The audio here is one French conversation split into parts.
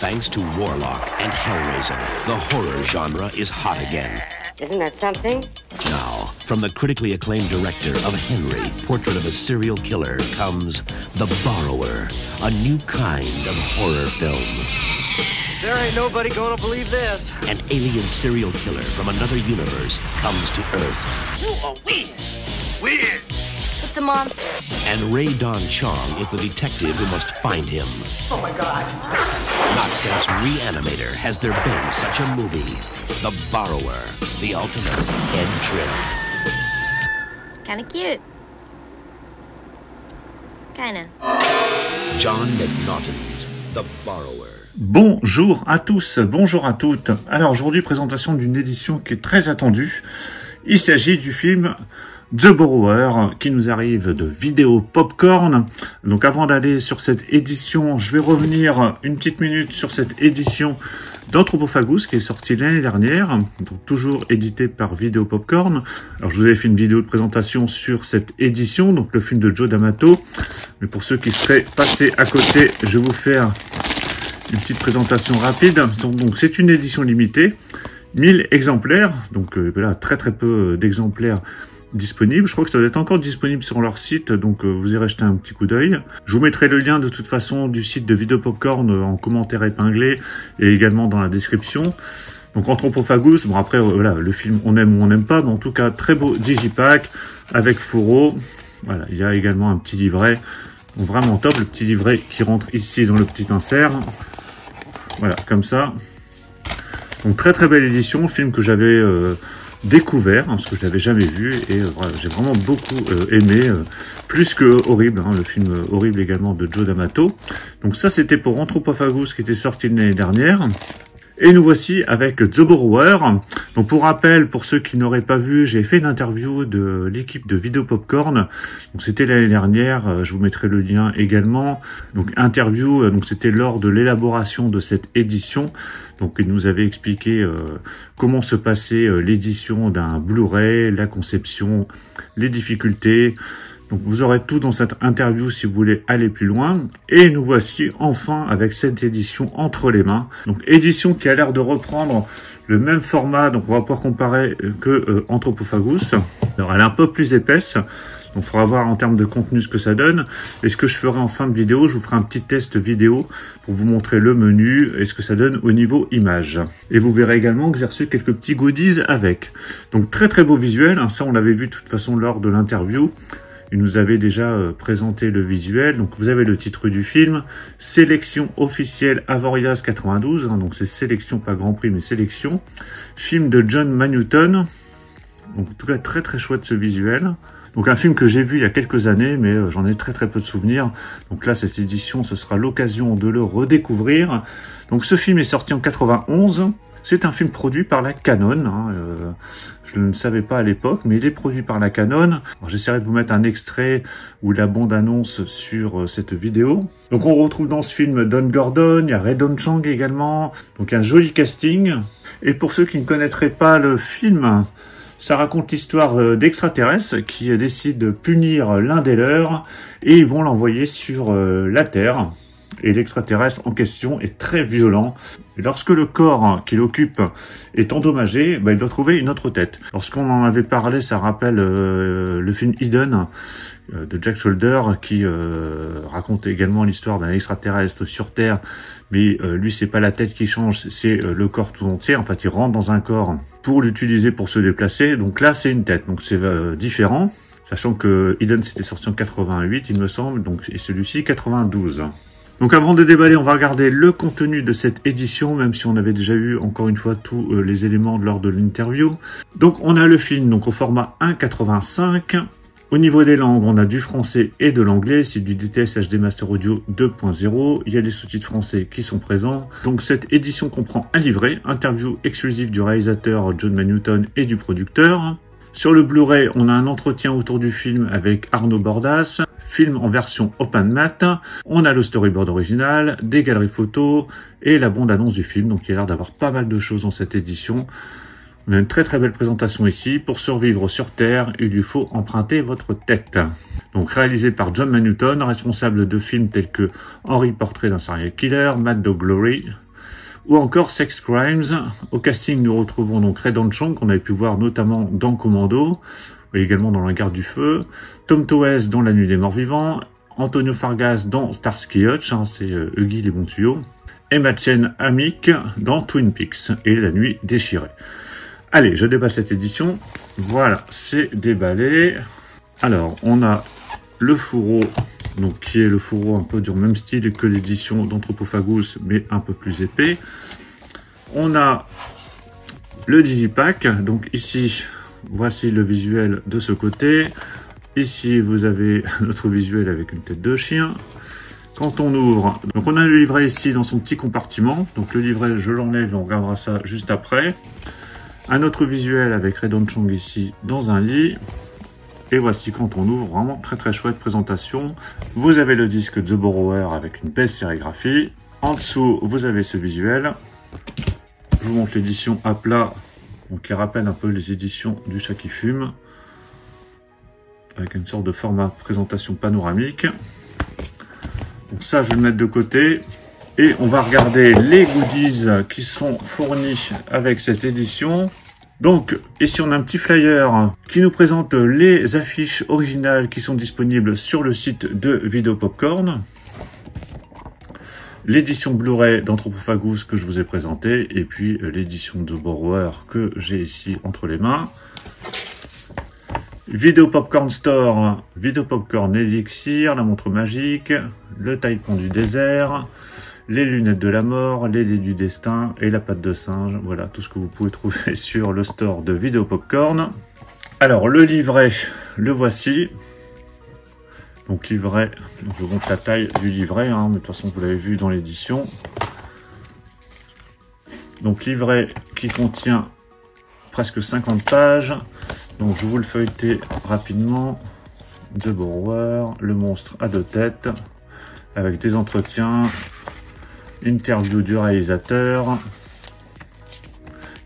Thanks to Warlock and Hellraiser, the horror genre is hot again. Isn't that something? Now, from the critically acclaimed director of Henry, Portrait of a Serial Killer, comes The Borrower, a new kind of horror film. There ain't nobody gonna believe this. An alien serial killer from another universe comes to Earth. You are weird. Weird. It's a monster. And Ray Don Chong is the detective who must find him. Oh my God. Not since Reanimator has there been such a movie. The Borrower, the ultimate head trip. Kinda cute. Kinda. John McNaughton's The Borrower. Bonjour à tous, bonjour à toutes. Alors aujourd'hui, présentation d'une édition qui est très attendue. Il s'agit du film The Borrower qui nous arrive de Vidéo Popcorn. Donc avant d'aller sur cette édition, je vais revenir une petite minute sur cette édition d'Anthropophagus qui est sortie l'année dernière, donc toujours édité par Vidéo Popcorn. Alors je vous avais fait une vidéo de présentation sur cette édition, donc le film de Joe D'Amato. Mais pour ceux qui seraient passés à côté, je vais vous faire une petite présentation rapide. Donc c'est une édition limitée, 1000 exemplaires, donc là très peu d'exemplaires disponibles. Je crois que ça doit être encore disponible sur leur site, donc vous irez jeter un petit coup d'œil. Je vous mettrai le lien de toute façon du site de Vidéo Popcorn en commentaire épinglé et également dans la description. Donc Anthropophagus, bon après voilà, le film on aime ou on n'aime pas, mais en tout cas très beau digipack avec fourreau. Voilà, il y a également un petit livret, donc vraiment top, le petit livret qui rentre ici dans le petit insert. Voilà, comme ça. Donc très belle édition, film que j'avais découvert, parce que je l'avais jamais vu, et voilà, j'ai vraiment beaucoup aimé, plus que Horrible, le film Horrible également de Joe D'Amato. Donc ça c'était pour Anthropophagus qui était sorti l'année dernière. Et nous voici avec The Borrower. Donc pour rappel, pour ceux qui n'auraient pas vu, j'ai fait une interview de l'équipe de Vidéo Popcorn. Donc c'était l'année dernière, je vous mettrai le lien également. Donc interview, donc c'était lors de l'élaboration de cette édition. Donc ils nous avaient expliqué comment se passait l'édition d'un Blu-ray, la conception, les difficultés. Donc vous aurez tout dans cette interview si vous voulez aller plus loin. Et nous voici enfin avec cette édition entre les mains. Donc édition qui a l'air de reprendre le même format. Donc on va pouvoir comparer que Anthropophagus. Alors elle est un peu plus épaisse. Donc il faudra voir en termes de contenu ce que ça donne. Et ce que je ferai en fin de vidéo, je vous ferai un petit test vidéo pour vous montrer le menu et ce que ça donne au niveau image. Et vous verrez également que j'ai reçu quelques petits goodies avec. Donc très beau visuel. Ça on l'avait vu de toute façon lors de l'interview. Il nous avait déjà présenté le visuel. Donc vous avez le titre du film, sélection officielle Avoriaz 92. Donc c'est sélection, pas Grand Prix, mais sélection. Film de John Manutton. Donc en tout cas très chouette ce visuel. Donc un film que j'ai vu il y a quelques années, mais j'en ai très peu de souvenirs. Donc là cette édition, ce sera l'occasion de le redécouvrir. Donc ce film est sorti en 91. C'est un film produit par la Canon, je ne le savais pas à l'époque, mais il est produit par la Canon. J'essaierai de vous mettre un extrait ou la bande-annonce sur cette vidéo. Donc on retrouve dans ce film Don Gordon, il y a Ray Don Chong également, donc un joli casting. Et pour ceux qui ne connaîtraient pas le film, ça raconte l'histoire d'extraterrestres qui décident de punir l'un des leurs et ils vont l'envoyer sur la Terre. Et l'extraterrestre en question est très violent. Et lorsque le corps qu'il occupe est endommagé, il doit trouver une autre tête. Lorsqu'on en avait parlé, ça rappelle le film Eden de Jack Shoulder qui raconte également l'histoire d'un extraterrestre sur Terre. Mais lui, c'est pas la tête qui change, c'est le corps tout entier. En fait, il rentre dans un corps pour l'utiliser pour se déplacer. Donc là, c'est une tête. Donc c'est différent. Sachant que Eden s'était sorti en 88, il me semble, donc, et celui-ci 92. Donc avant de déballer, on va regarder le contenu de cette édition, même si on avait déjà eu encore une fois tous les éléments lors de l'interview. Donc on a le film donc au format 1.85. Au niveau des langues, on a du français et de l'anglais, c'est du DTS HD Master Audio 2.0. Il y a des sous-titres français qui sont présents. Donc cette édition comprend un livret, interview exclusive du réalisateur John Manutton et du producteur. Sur le Blu-ray, on a un entretien autour du film avec Arnaud Bordas, film en version open matte. On a le storyboard original, des galeries photos et la bande-annonce du film. Donc il y a l'air d'avoir pas mal de choses dans cette édition. On a une très belle présentation ici. Pour survivre sur Terre, il lui faut emprunter votre tête. Donc réalisé par John Manutton, responsable de films tels que Henry Portrait d'un serial killer, Mad Dog Glory, ou encore Sex Crimes. Au casting, nous retrouvons donc Redon Chong, qu'on avait pu voir notamment dans Commando, et également dans La Garde du Feu, Tom Towes dans La Nuit des Morts Vivants, Antonio Fargas dans Starsky Hutch, hein, c'est Huggy les bons tuyaux, et Machen Amick dans Twin Peaks et La Nuit déchirée. Allez, je déballe cette édition. Voilà, c'est déballé. Alors, on a le fourreau, donc qui est le fourreau un peu du même style que l'édition d'Anthropophagus, mais un peu plus épais. On a le digipack, donc ici, voici le visuel de ce côté. Ici, vous avez notre visuel avec une tête de chien. Quand on ouvre, donc on a le livret ici dans son petit compartiment. Donc le livret, je l'enlève et on regardera ça juste après. Un autre visuel avec Redon Chong ici dans un lit. Et voici quand on ouvre, vraiment très très chouette présentation. Vous avez le disque The Borrower avec une belle sérigraphie. En dessous, vous avez ce visuel. Je vous montre l'édition à plat, donc qui rappelle un peu les éditions du Chat qui fume. Avec une sorte de format présentation panoramique. Donc ça, je vais le mettre de côté. Et on va regarder les goodies qui sont fournis avec cette édition. Donc, ici, on a un petit flyer qui nous présente les affiches originales qui sont disponibles sur le site de Vidéo Popcorn. L'édition Blu-ray d'Anthropophagus que je vous ai présentée. Et puis, l'édition de Borrower que j'ai ici entre les mains. Vidéo Popcorn Store, Vidéo Popcorn Elixir, la montre magique, le taille-pont du désert, les lunettes de la mort, les dés du destin et la patte de singe. Voilà, tout ce que vous pouvez trouver sur le store de Vidéo Popcorn. Alors, le livret, le voici. Donc, livret, je vous montre la taille du livret, hein, mais de toute façon, vous l'avez vu dans l'édition. Donc, livret qui contient presque 50 pages. Donc, je vous le feuilleter rapidement. The Borrower, le monstre à deux têtes, avec des entretiens, interview du réalisateur.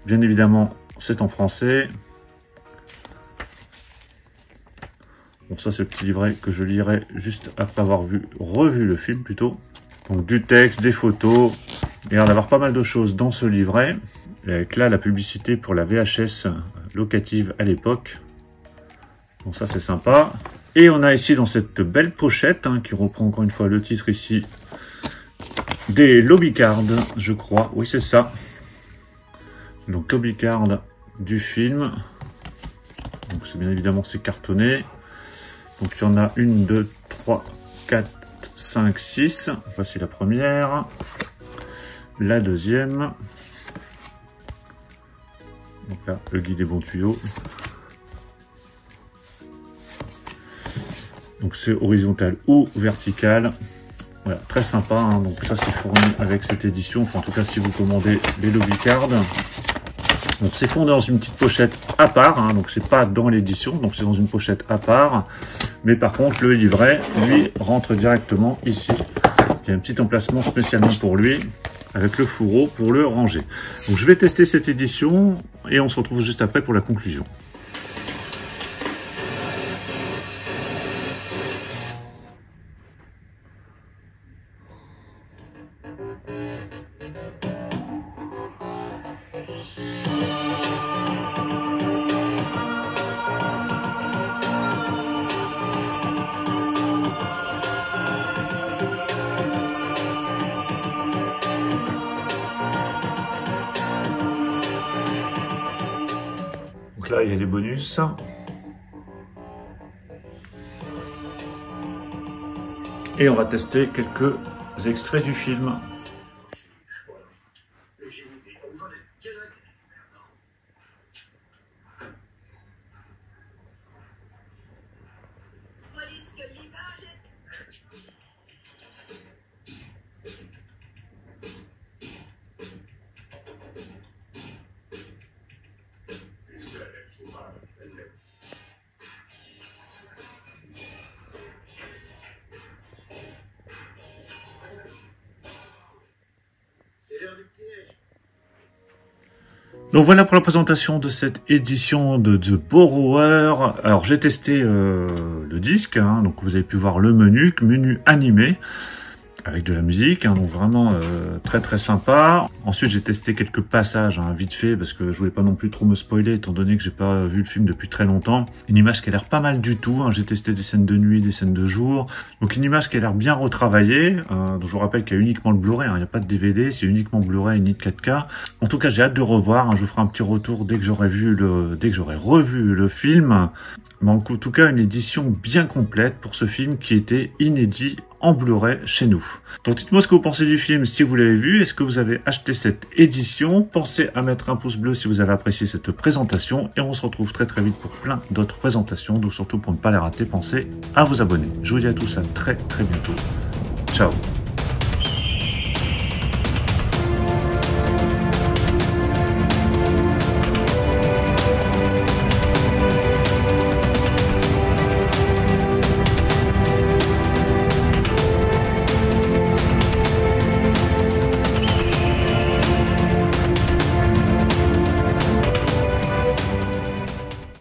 Bien évidemment, c'est en français. Bon, ça, c'est le petit livret que je lirai juste après avoir revu le film plutôt. Donc, du texte, des photos. Il y a d'avoir pas mal de choses dans ce livret. Et avec là, la publicité pour la VHS locative à l'époque. Donc ça, c'est sympa. Et on a ici dans cette belle pochette, hein, qui reprend encore une fois le titre ici, des lobby cards, je crois. Oui, c'est ça. Donc, lobby cards du film. Donc, c'est bien évidemment, c'est cartonné. Donc, il y en a 1, 2, 3, 4, 5, 6. Voici la première. La deuxième. Donc là, le guide des bons tuyaux. Donc c'est horizontal ou vertical. Voilà, très sympa, hein. Donc ça, c'est fourni avec cette édition. Enfin, en tout cas, si vous commandez les lobby cards. Donc c'est fourni dans une petite pochette à part, hein. Donc c'est pas dans l'édition, donc c'est dans une pochette à part. Mais par contre, le livret, lui, rentre directement ici. Il y a un petit emplacement spécialement pour lui, avec le fourreau pour le ranger. Donc je vais tester cette édition et on se retrouve juste après pour la conclusion. Donc là, il y a les bonus. Et on va tester quelques extraits du film. Donc voilà pour la présentation de cette édition de The Borrower. Alors j'ai testé le disque, hein, donc vous avez pu voir le menu animé. avec de la musique, hein, donc vraiment très très sympa. Ensuite j'ai testé quelques passages vite fait parce que je voulais pas non plus trop me spoiler étant donné que j'ai pas vu le film depuis très longtemps. Une image qui a l'air pas mal du tout, j'ai testé des scènes de nuit, des scènes de jour, donc une image qui a l'air bien retravaillée. Donc je vous rappelle qu'il y a uniquement le Blu-ray, il n'y a pas de DVD, c'est uniquement Blu-ray, ni de 4K. En tout cas j'ai hâte de revoir, je vous ferai un petit retour dès que j'aurai revu le film. Mais en tout cas, une édition bien complète pour ce film qui était inédit en Blu-ray chez nous. Donc dites-moi ce que vous pensez du film si vous l'avez vu. Est-ce que vous avez acheté cette édition? Pensez à mettre un pouce bleu si vous avez apprécié cette présentation. Et on se retrouve très très vite pour plein d'autres présentations. Donc surtout pour ne pas les rater, pensez à vous abonner. Je vous dis à tous à très très bientôt. Ciao.